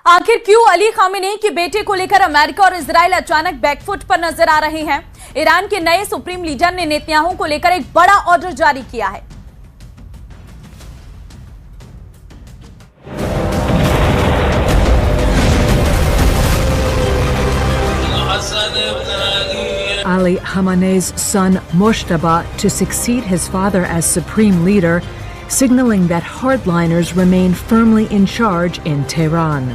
आखिर क्यों अली खामेनी के बेटे को लेकर अमेरिका और इजराइल अचानक बैकफुट पर नजर आ रहे हैं? ईरान के नए सुप्रीम लीडर ने नेतन्याहू को लेकर एक बड़ा ऑर्डर जारी किया है। Ali Khamenei's son Mojtaba to succeed his father as supreme leader, signaling that hardliners remain firmly in charge in Tehran.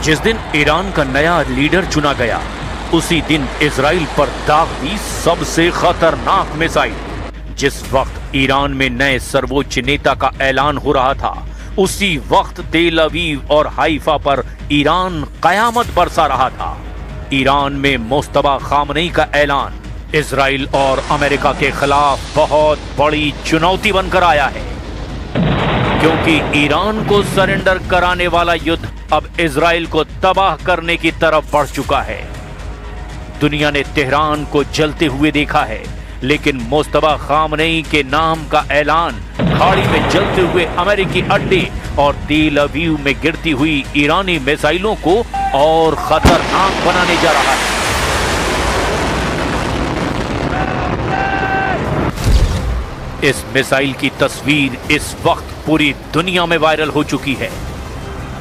जिस दिन ईरान का नया लीडर चुना गया, उसी दिन इजराइल पर दाग दी सबसे खतरनाक मिसाइल। जिस वक्त ईरान में नए सर्वोच्च नेता का ऐलान हो रहा था, उसी वक्त तेल अवीव और हाइफा पर ईरान कयामत बरसा रहा था। ईरान में मुस्तफा खामनेई का ऐलान इजराइल और अमेरिका के खिलाफ बहुत बड़ी चुनौती बनकर आया है, क्योंकि ईरान को सरेंडर कराने वाला युद्ध अब इजराइल को तबाह करने की तरफ बढ़ चुका है। दुनिया ने तेहरान को जलते हुए देखा है, लेकिन मुस्तफा खामनेई के नाम का ऐलान खाड़ी में जलते हुए अमेरिकी अड्डे और तेल अवीव में गिरती हुई ईरानी मिसाइलों को और खतरनाक बनाने जा रहा है। इस मिसाइल की तस्वीर इस वक्त पूरी दुनिया में वायरल हो चुकी है।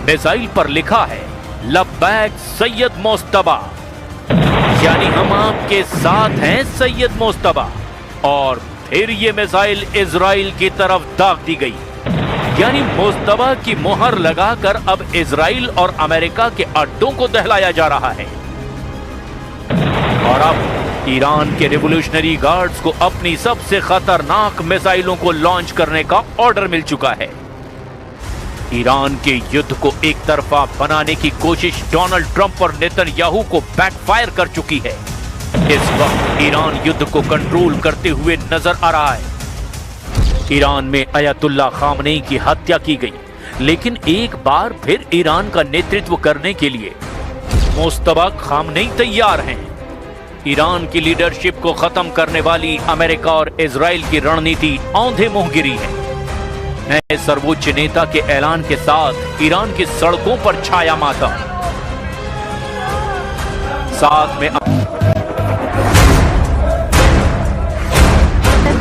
मिसाइल पर लिखा है लब्बैक सैयद मुस्तफा, यानी हम आपके साथ हैं सैयद मुस्तफा। और फिर ये मिसाइल इजराइल की तरफ दाग दी गई, यानी मुस्तफा की मुहर लगाकर अब इजराइल और अमेरिका के अड्डों को दहलाया जा रहा है। और अब ईरान के रिवॉल्यूशनरी गार्ड्स को अपनी सबसे खतरनाक मिसाइलों को लॉन्च करने का ऑर्डर मिल चुका है। ईरान के युद्ध को एक तरफा बनाने की कोशिश डोनाल्ड ट्रंप और नेतन्याहू को बैकफायर कर चुकी है। इस वक्त ईरान युद्ध को कंट्रोल करते हुए नजर आ रहा है। ईरान में अयतुल्ला खामनेई की हत्या की गई, लेकिन एक बार फिर ईरान का नेतृत्व करने के लिए मुस्तफा खामनेई तैयार हैं। ईरान की लीडरशिप को खत्म करने वाली अमेरिका और इजराइल की रणनीति औंधे मुंह गिरी है। नए सर्वोच्च नेता के ऐलान के साथ ईरान की सड़कों पर छाया मातम। साथ में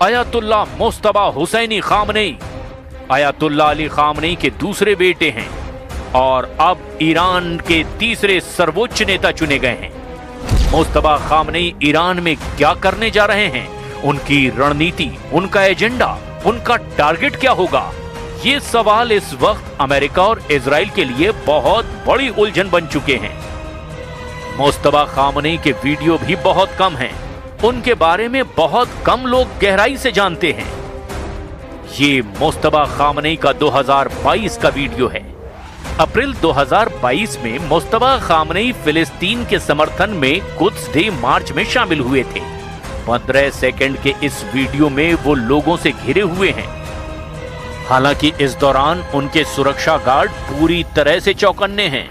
Ayatollah Mustafa Hosseini Khamenei Ayatollah Ali Khamenei के दूसरे बेटे हैं और अब ईरान के तीसरे सर्वोच्च नेता चुने गए हैं। मुस्तफा खामनेई ईरान में क्या करने जा रहे हैं, उनकी रणनीति, उनका एजेंडा, उनका टारगेट क्या होगा, ये सवाल इस वक्त अमेरिका और इजराइल के लिए बहुत बड़ी उलझन बन चुके हैं। मुस्तफा खामनेई के वीडियो भी बहुत कम हैं, उनके बारे में बहुत कम लोग गहराई से जानते हैं। ये मुस्तफा खामनेई का 2022 का वीडियो है। अप्रैल 2022 में मुस्तफा खामनेई फिलिस्तीन के समर्थन में कुद्स डे मार्च में शामिल हुए थे। 15 सेकंड के इस वीडियो में वो लोगों से घिरे हुए हैं। हालांकि इस दौरान उनके सुरक्षा गार्ड पूरी तरह से चौकन्ने हैं।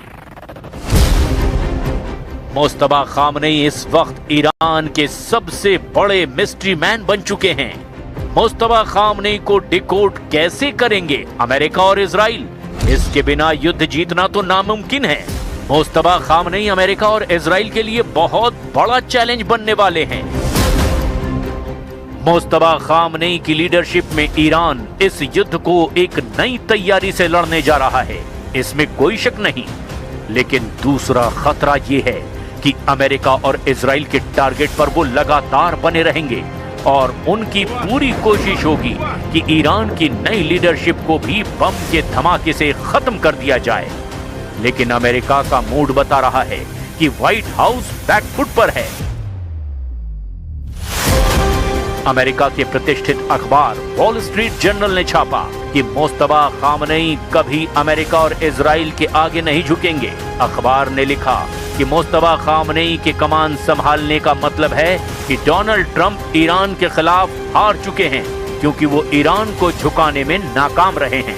मुस्तफा खामनेई इस वक्त ईरान के सबसे बड़े मिस्ट्री मैन बन चुके हैं। मुस्तफा खामनेई को डिकोड कैसे करेंगे अमेरिका और इजराइल? इसके बिना युद्ध जीतना तो नामुमकिन है। मुस्तफा खामनेई अमेरिका और इजराइल के लिए बहुत बड़ा चैलेंज बनने वाले हैं। मुस्तफा खामनेई की लीडरशिप में ईरान इस युद्ध को एक नई तैयारी से लड़ने जा रहा है, इसमें कोई शक नहीं। लेकिन दूसरा खतरा यह है कि अमेरिका और इजराइल के टारगेट पर वो लगातार बने रहेंगे और उनकी पूरी कोशिश होगी कि ईरान की नई लीडरशिप को भी बम के धमाके से खत्म कर दिया जाए। लेकिन अमेरिका का मूड बता रहा है कि व्हाइट हाउस बैकफुट पर है। अमेरिका के प्रतिष्ठित अखबार वॉल स्ट्रीट जर्नल ने छापा कि मुस्तफा खामनेई कभी अमेरिका और इजराइल के आगे नहीं झुकेंगे। अखबार ने लिखा कि मुस्तफा खामनेई के कमान संभालने का मतलब है कि डोनाल्ड ट्रंप ईरान के खिलाफ हार चुके हैं, क्योंकि वो ईरान को झुकाने में नाकाम रहे हैं।